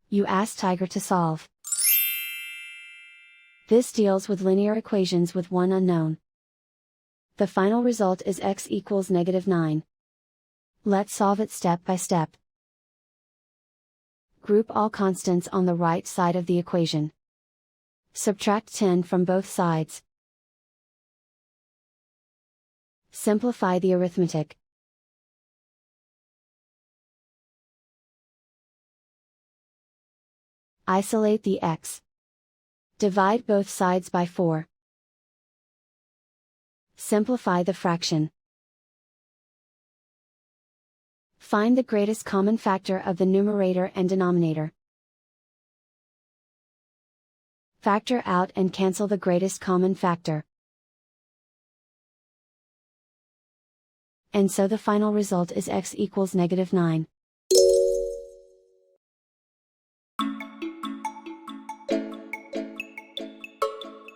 You ask Tiger to solve. This deals with linear equations with one unknown. The final result is x equals -9. Let's solve it step by step. Group all constants on the right side of the equation. Subtract 10 from both sides. Simplify the arithmetic. Isolate the x. Divide both sides by 4. Simplify the fraction. Find the greatest common factor of the numerator and denominator. Factor out and cancel the greatest common factor. And so the final result is x equals -9.